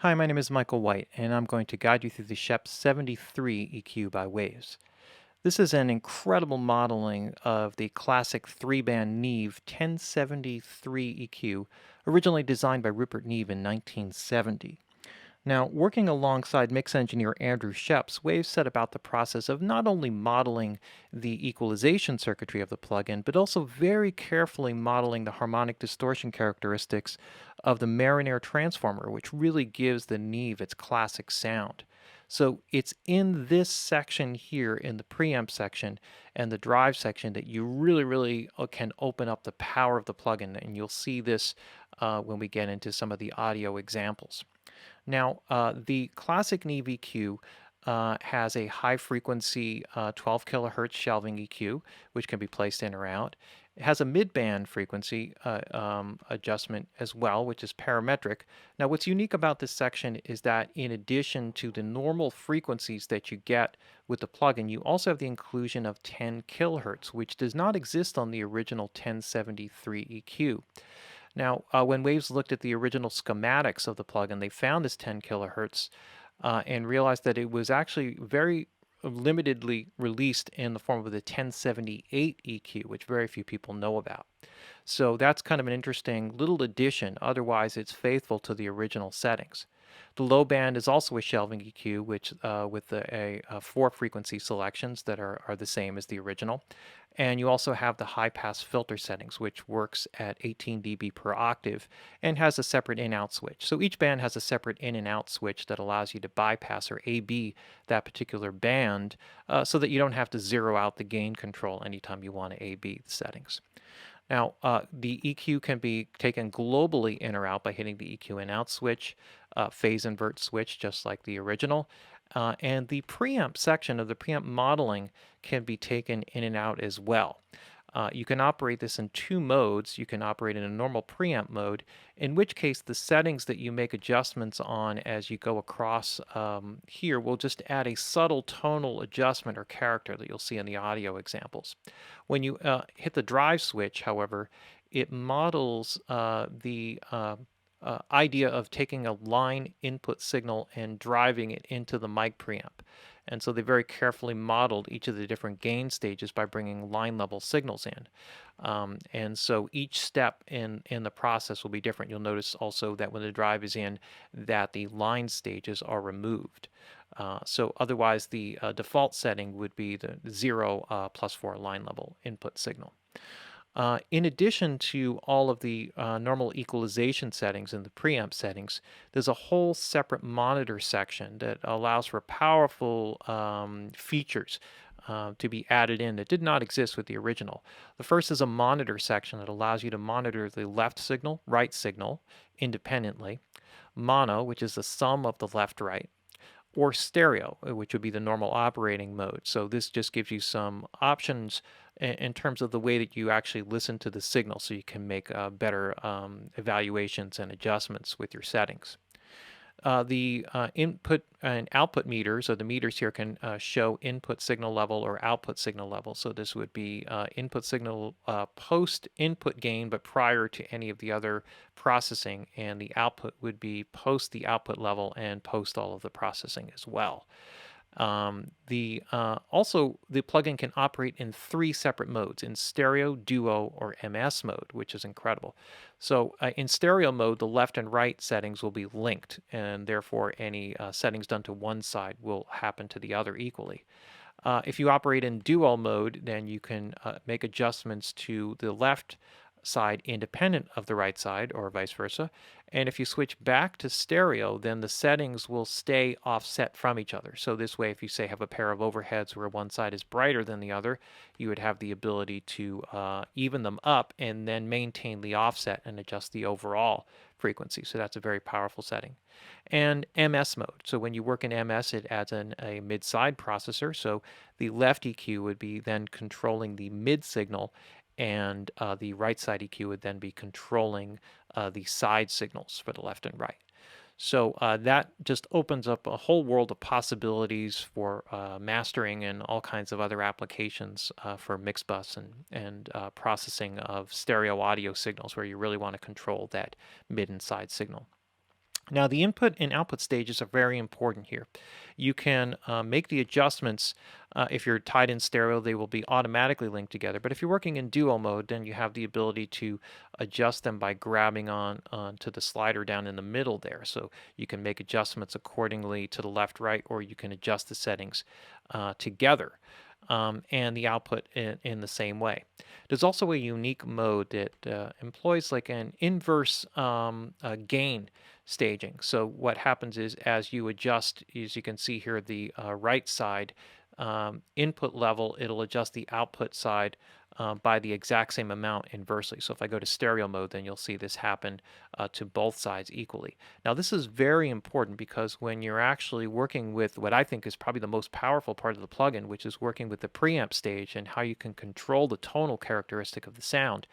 Hi, my name is Michael White, and I'm going to guide you through the Scheps 73 EQ by Waves. This is an incredible modeling of the classic three-band Neve 1073 EQ, originally designed by Rupert Neve in 1970. Now, working alongside mix engineer Andrew Scheps, Waves set about the process of not only modeling the equalization circuitry of the plugin, but also very carefully modeling the harmonic distortion characteristics of the Marinair transformer, which really gives the Neve its classic sound. So it's in this section here, in the preamp section and the drive section, that you really can open up the power of the plugin, and you'll see this when we get into some of the audio examples. Now, the classic Neve EQ has a high frequency 12 kilohertz shelving EQ, which can be placed in or out. It has a mid-band frequency adjustment as well, which is parametric. Now, what's unique about this section is that in addition to the normal frequencies that you get with the plugin, you also have the inclusion of 10 kilohertz, which does not exist on the original 1073 EQ. Now, when Waves looked at the original schematics of the plugin, they found this 10 kilohertz and realized that it was actually very limitedly released in the form of the 1078 EQ, which very few people know about. So that's kind of an interesting little addition. Otherwise, it's faithful to the original settings. The low band is also a shelving EQ, which with four frequency selections that are the same as the original. And you also have the high pass filter settings, which works at 18 dB per octave and has a separate in-out switch. So each band has a separate in and out switch that allows you to bypass or AB that particular band so that you don't have to zero out the gain control anytime you want to AB the settings. Now, the EQ can be taken globally in or out by hitting the EQ in out switch, phase invert switch, just like the original. And the preamp section of the preamp modeling can be taken in and out as well. You can operate this in two modes. You can operate in a normal preamp mode, in which case the settings that you make adjustments on as you go across here will just add a subtle tonal adjustment or character that you'll see in the audio examples. When you hit the drive switch, however, it models the idea of taking a line input signal and driving it into the mic preamp. And so they very carefully modeled each of the different gain stages by bringing line level signals in. And so each step in the process will be different. You'll notice also that when the drive is in, that the line stages are removed. So otherwise, the default setting would be the 0 +4 line level input signal. In addition to all of the normal equalization settings and the preamp settings, there's a whole separate monitor section that allows for powerful features to be added in that did not exist with the original. The first is a monitor section that allows you to monitor the left signal, right signal independently, mono, which is the sum of the left-right, or stereo, which would be the normal operating mode. So this just gives you some options in terms of the way that you actually listen to the signal so you can make better evaluations and adjustments with your settings. The input and output meters, or the meters here, can show input signal level or output signal level. So this would be input signal post input gain, but prior to any of the other processing, and the output would be post the output level and post all of the processing as well. Also, the plugin can operate in three separate modes: in stereo, duo, or MS mode, which is incredible. So in stereo mode, the left and right settings will be linked, and therefore any settings done to one side will happen to the other equally. If you operate in duo mode, then you can make adjustments to the left side independent of the right side, or vice versa. And if you switch back to stereo, then the settings will stay offset from each other. So this way, if you say have a pair of overheads where one side is brighter than the other, you would have the ability to even them up and then maintain the offset and adjust the overall frequency. So that's a very powerful setting. And MS mode. So when you work in MS, it adds a mid-side processor. So the left EQ would be then controlling the mid signal, and the right side EQ would then be controlling the side signals for the left and right. So that just opens up a whole world of possibilities for mastering and all kinds of other applications for mix bus and processing of stereo audio signals, where you really want to control that mid and side signal. Now, the input and output stages are very important here. You can make the adjustments. If you're tied in stereo, they will be automatically linked together. But if you're working in duo mode, then you have the ability to adjust them by grabbing on to the slider down in the middle there. So you can make adjustments accordingly to the left, right, or you can adjust the settings together. And the output in the same way. There's also a unique mode that employs like an inverse gain staging. So what happens is as you adjust, as you can see here, the right side input level, it'll adjust the output side by the exact same amount inversely. So if I go to stereo mode, then you'll see this happen to both sides equally. Now this is very important because when you're actually working with what I think is probably the most powerful part of the plugin, which is working with the preamp stage and how you can control the tonal characteristic of the sound,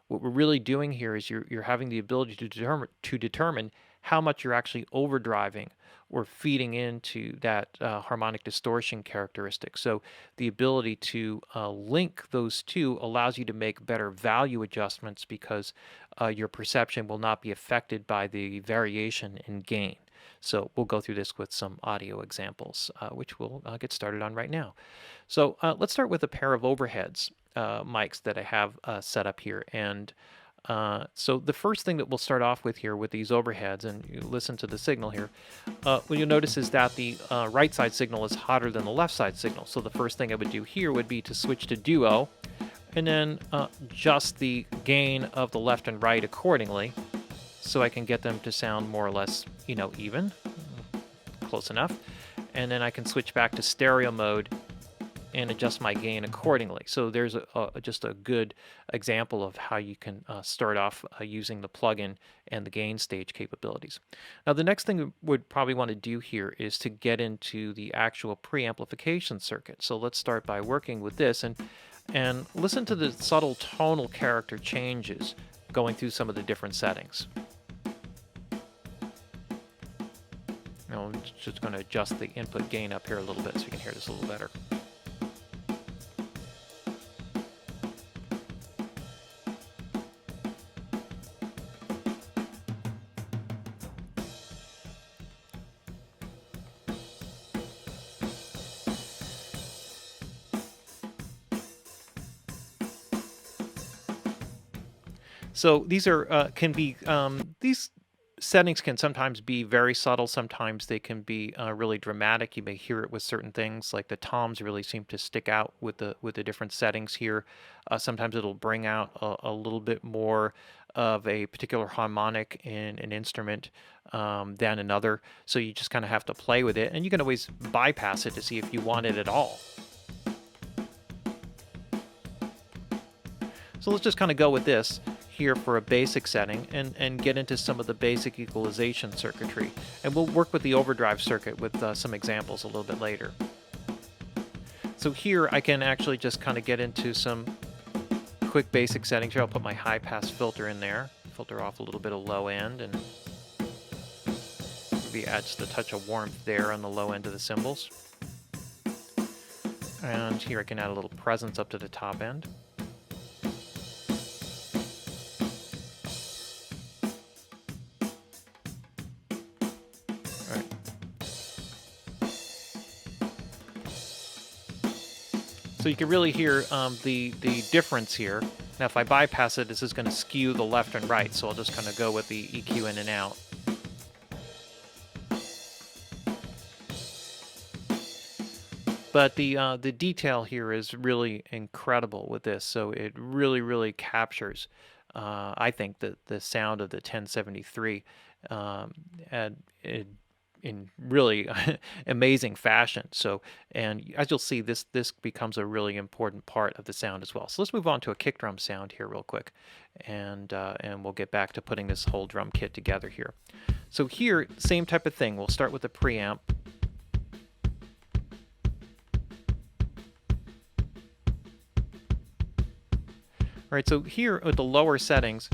what we're really doing here is you're having the ability to determine how much you're actually overdriving or feeding into that harmonic distortion characteristic. So the ability to link those two allows you to make better value adjustments because your perception will not be affected by the variation in gain. So we'll go through this with some audio examples, which we'll get started on right now. So let's start with a pair of overheads mics that I have set up here. And so the first thing that we'll start off with here with these overheads, and you listen to the signal here, what you'll notice is that the right side signal is hotter than the left side signal. So the first thing I would do here would be to switch to duo and then adjust the gain of the left and right accordingly so I can get them to sound more or less, even, close enough. And then I can switch back to stereo mode and adjust my gain accordingly. So there's just a good example of how you can start off using the plugin and the gain stage capabilities. Now the next thing we would probably want to do here is to get into the actual preamplification circuit. So let's start by working with this and listen to the subtle tonal character changes going through some of the different settings. Now I'm just going to adjust the input gain up here a little bit so you can hear this a little better. So these are can be these settings can sometimes be very subtle. Sometimes they can be really dramatic. You may hear it with certain things, like the toms really seem to stick out with the different settings here. Sometimes it'll bring out a little bit more of a particular harmonic in an instrument than another. So you just kind of have to play with it, and you can always bypass it to see if you want it at all. So let's just kind of go with this here for a basic setting and get into some of the basic equalization circuitry. And we'll work with the overdrive circuit with some examples a little bit later. So here I can actually just kind of get into some quick basic settings here. I'll put my high pass filter in there, filter off a little bit of low end, and maybe add just a touch of warmth there on the low end of the cymbals. And here I can add a little presence up to the top end. So you can really hear the difference here. Now if I bypass it, this is going to skew the left and right, so I'll just kind of go with the EQ in and out. But the detail here is really incredible with this, so it really captures, I think, the sound of the 1073 in really amazing fashion. So, and as you'll see, this becomes a really important part of the sound as well. So let's move on to a kick drum sound here real quick, and we'll get back to putting this whole drum kit together here. So here, same type of thing. We'll start with the preamp. All right, so here at the lower settings,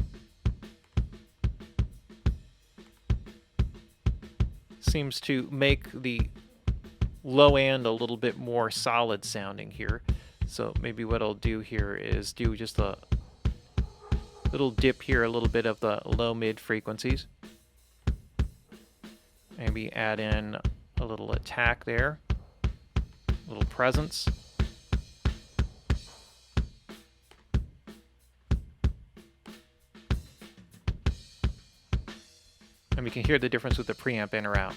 seems to make the low end a little bit more solid sounding here. So maybe what I'll do here is do just a little dip here, a little bit of the low mid frequencies. Maybe add in a little attack there, a little presence. And we can hear the difference with the preamp in or out.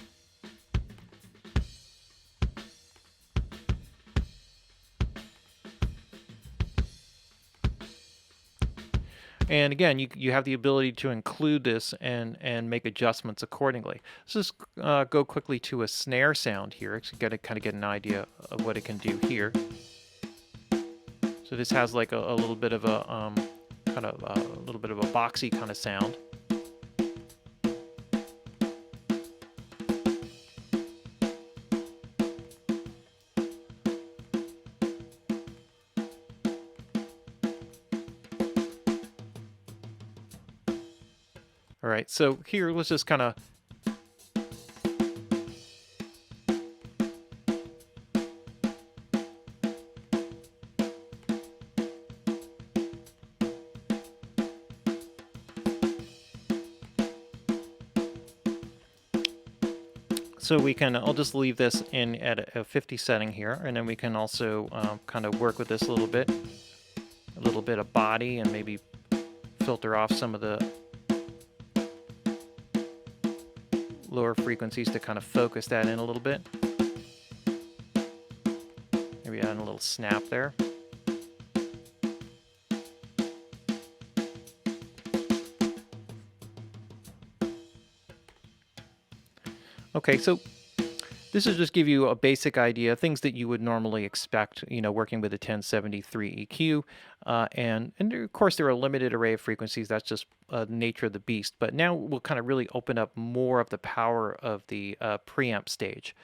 And again, you have the ability to include this and make adjustments accordingly. Let's just go quickly to a snare sound here to kind of get an idea of what it can do here. So this has like a little bit of a kind of a little bit of a boxy kind of sound. All right, so here let's just kind of so we can, I'll just leave this in at a 50 setting here, and then we can also kind of work with this a little bit of body, and maybe filter off some of the lower frequencies to kind of focus that in a little bit. Maybe add a little snap there. Okay, so this will just give you a basic idea, things that you would normally expect, you know, working with a 1073 EQ. And of course, there are a limited array of frequencies. That's just the nature of the beast. But now we'll kind of really open up more of the power of the preamp stage.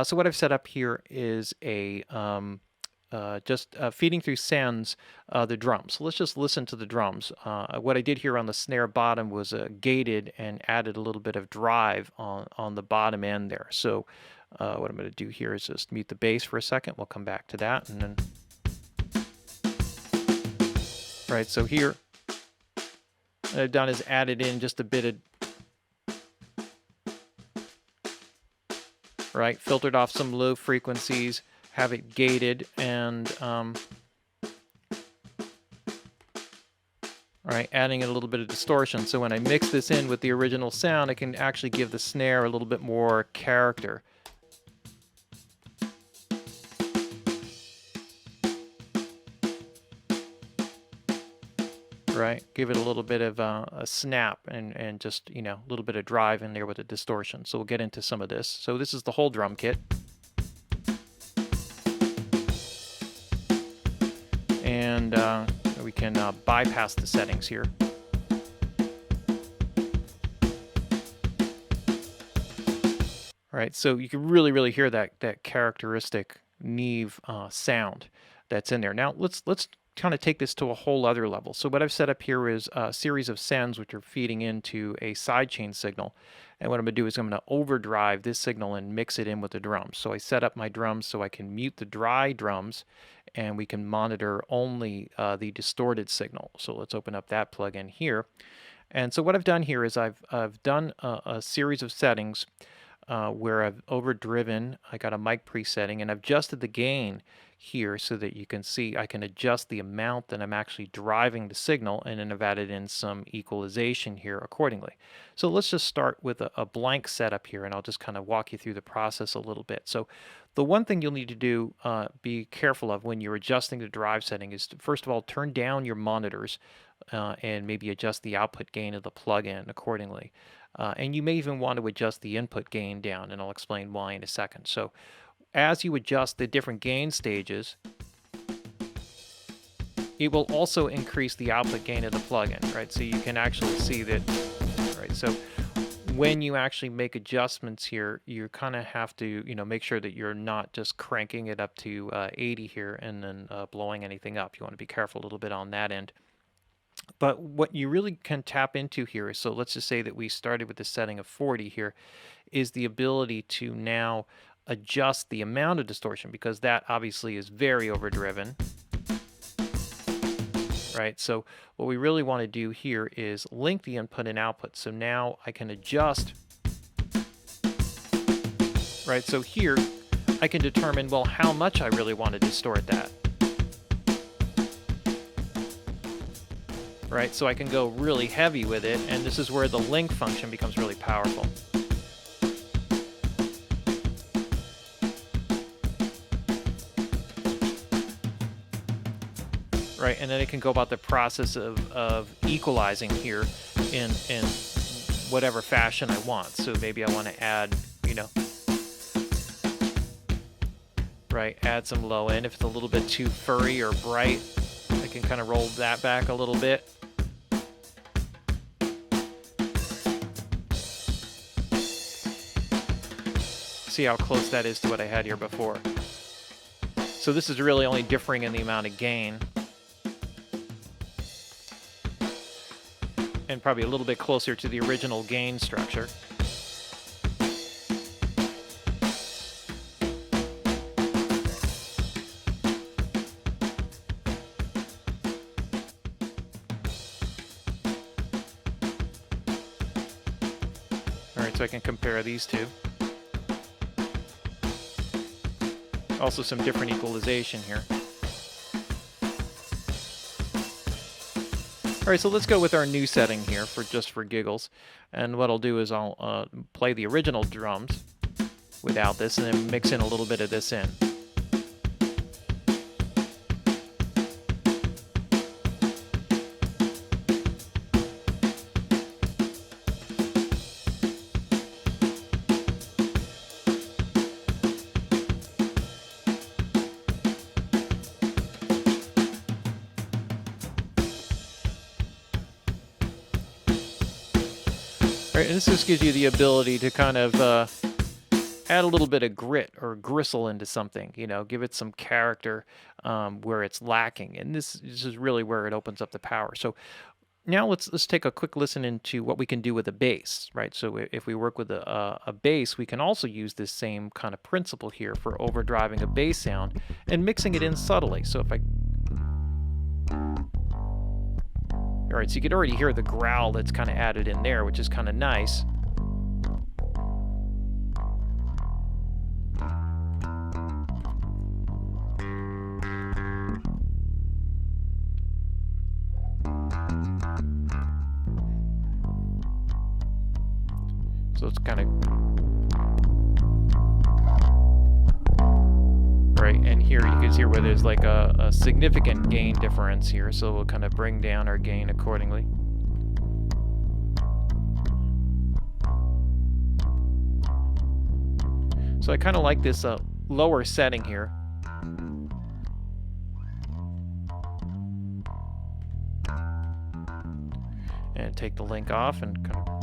So what I've set up here is a just feeding through sends the drums. So let's just listen to the drums. What I did here on the snare bottom was gated and added a little bit of drive on the bottom end there. So what I'm going to do here is just mute the bass for a second. We'll come back to that. And then, right, so here what I've done is added in just a bit of, right, filtered off some low frequencies, have it gated, and right, adding a little bit of distortion. So when I mix this in with the original sound, I can actually give the snare a little bit more character. Right, give it a little bit of a snap and just, you know, a little bit of drive in there with a distortion. So we'll get into some of this. So this is the whole drum kit. And we can bypass the settings here. All right, so you can really hear that characteristic Neve sound that's in there. Now let's kind of take this to a whole other level. So what I've set up here is a series of sends which are feeding into a sidechain signal. And what I'm going to do is I'm going to overdrive this signal and mix it in with the drums. So I set up my drums so I can mute the dry drums, and we can monitor only the distorted signal. So let's open up that plugin here. And so what I've done here is I've done a series of settings where I've overdriven. I got a mic presetting, and I've adjusted the gain here so that you can see I can adjust the amount that I'm actually driving the signal, and then I've added in some equalization here accordingly. So let's just start with a blank setup here, and I'll just kind of walk you through the process a little bit. So the one thing you'll need to do, be careful of when you're adjusting the drive setting, is to, first of all, turn down your monitors and maybe adjust the output gain of the plug-in accordingly. And you may even want to adjust the input gain down, and I'll explain why in a second. So as you adjust the different gain stages, it will also increase the output gain of the plugin, right? So you can actually see that, right? So when you actually make adjustments here, you kind of have to, you know, make sure that you're not just cranking it up to 80 here and then blowing anything up. You want to be careful a little bit on that end. But what you really can tap into here is, so let's just say that we started with the setting of 40 here, is the ability to now adjust the amount of distortion, because that obviously is very overdriven. Right, so what we really want to do here is link the input and output. So now I can adjust right? So here I can determine, well, how much I really want to distort that, right? So I can go really heavy with it, and this is where the link function becomes really powerful. Right, and then it can go about the process of equalizing here in whatever fashion I want. So maybe I want to add, you know, right, add some low end. If it's a little bit too furry or bright, I can kind of roll that back a little bit. See how close that is to what I had here before. So this is really only differing in the amount of gain. And probably a little bit closer to the original gain structure. All right, so I can compare these two. Also some different equalization here. All right, so let's go with our new setting here just for giggles. And what I'll do is I'll play the original drums without this and then mix in a little bit of this in. Right, and this just gives you the ability to kind of add a little bit of grit or gristle into something, you know, give it some character where it's lacking. And this is really where it opens up the power. So now let's take a quick listen into what we can do with a bass, right? So if we work with a bass, we can also use this same kind of principle here for overdriving a bass sound and mixing it in subtly. So if I... All right, so you can already hear the growl that's kind of added in there, which is kind of nice. So it's kind of... Right, and here you can hear where there's like a significant gain difference here, so we'll kind of bring down our gain accordingly. So I kind of like this lower setting here. And take the link off and kind of...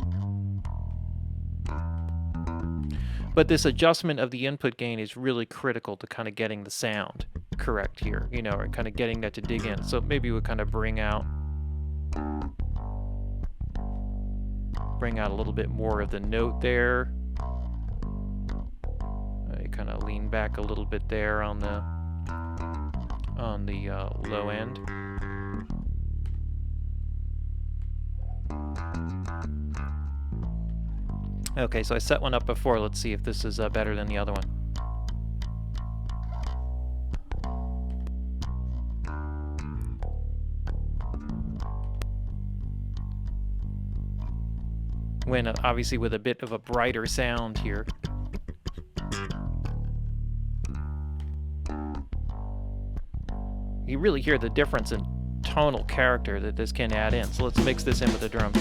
But this adjustment of the input gain is really critical to kind of getting the sound correct here, you know, and kind of getting that to dig in. So maybe we'll kind of bring out a little bit more of the note there. Kind of lean back a little bit there on the low end. Okay, so I set one up before. Let's see if this is better than the other one. When obviously with a bit of a brighter sound here. You really hear the difference in tonal character that this can add in. So let's mix this in with the drums.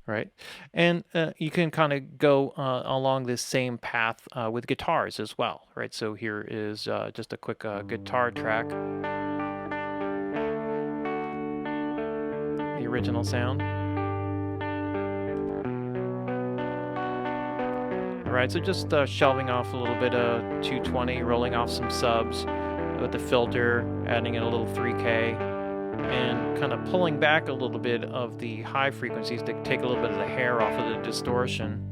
Right, and you can kind of go along this same path with guitars as well, right? So here is just a quick guitar track, the original sound. All right, so just shelving off a little bit of 220, rolling off some subs, with the filter, adding in a little 3K, and kind of pulling back a little bit of the high frequencies to take a little bit of the hair off of the distortion.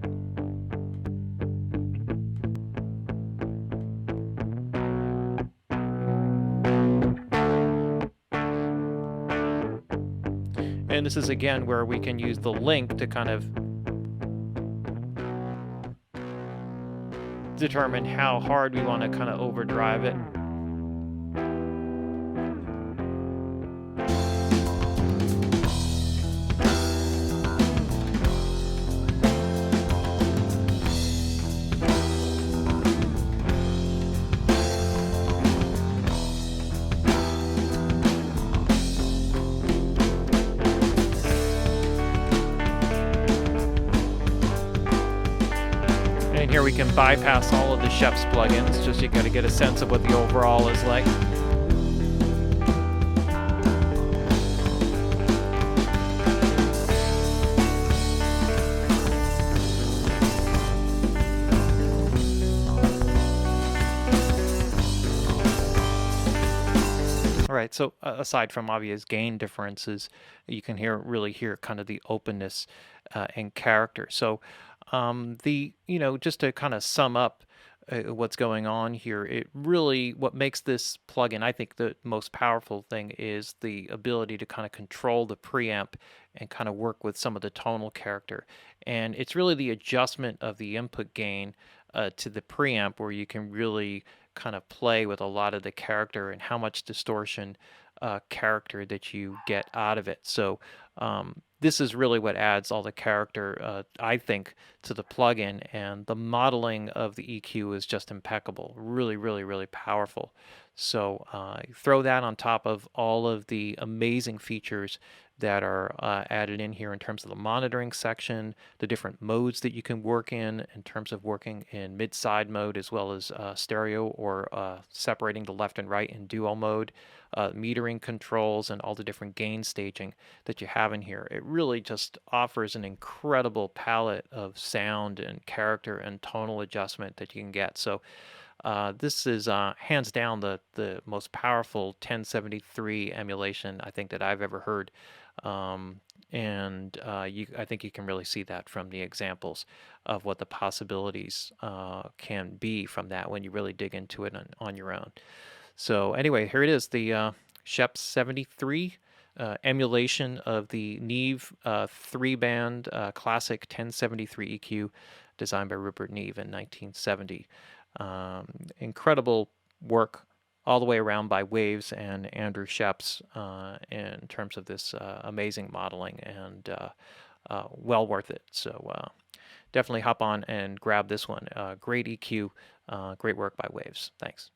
And this is again where we can use the link to kind of determine how hard we want to kind of overdrive it. And here we can bypass all of the Scheps plugins, just you got to get a sense of what the overall is like. All right, so aside from obvious gain differences, you can really hear kind of the openness and character. So just to kind of sum up what's going on here, what makes this plugin, I think the most powerful thing is the ability to kind of control the preamp and kind of work with some of the tonal character. And it's really the adjustment of the input gain to the preamp where you can really kind of play with a lot of the character and how much distortion character that you get out of it. So this is really what adds all the character, I think, to the plugin, and the modeling of the EQ is just impeccable. Really, really, really powerful. So throw that on top of all of the amazing features that are added in here in terms of the monitoring section, the different modes that you can work in terms of working in mid-side mode as well as stereo, or separating the left and right in dual mode, metering controls, and all the different gain staging that you have in here. It really just offers an incredible palette of sound and character and tonal adjustment that you can get. So this is hands down the most powerful 1073 emulation I think that I've ever heard. I think you can really see that from the examples of what the possibilities can be from that when you really dig into it on your own. So anyway, here it is, the Scheps 73 emulation of the Neve 3-band classic 1073 EQ designed by Rupert Neve in 1970. Incredible work all the way around by Waves and Andrew Scheps in terms of this amazing modeling, and well worth it. So definitely hop on and grab this one. Great EQ, great work by Waves. Thanks.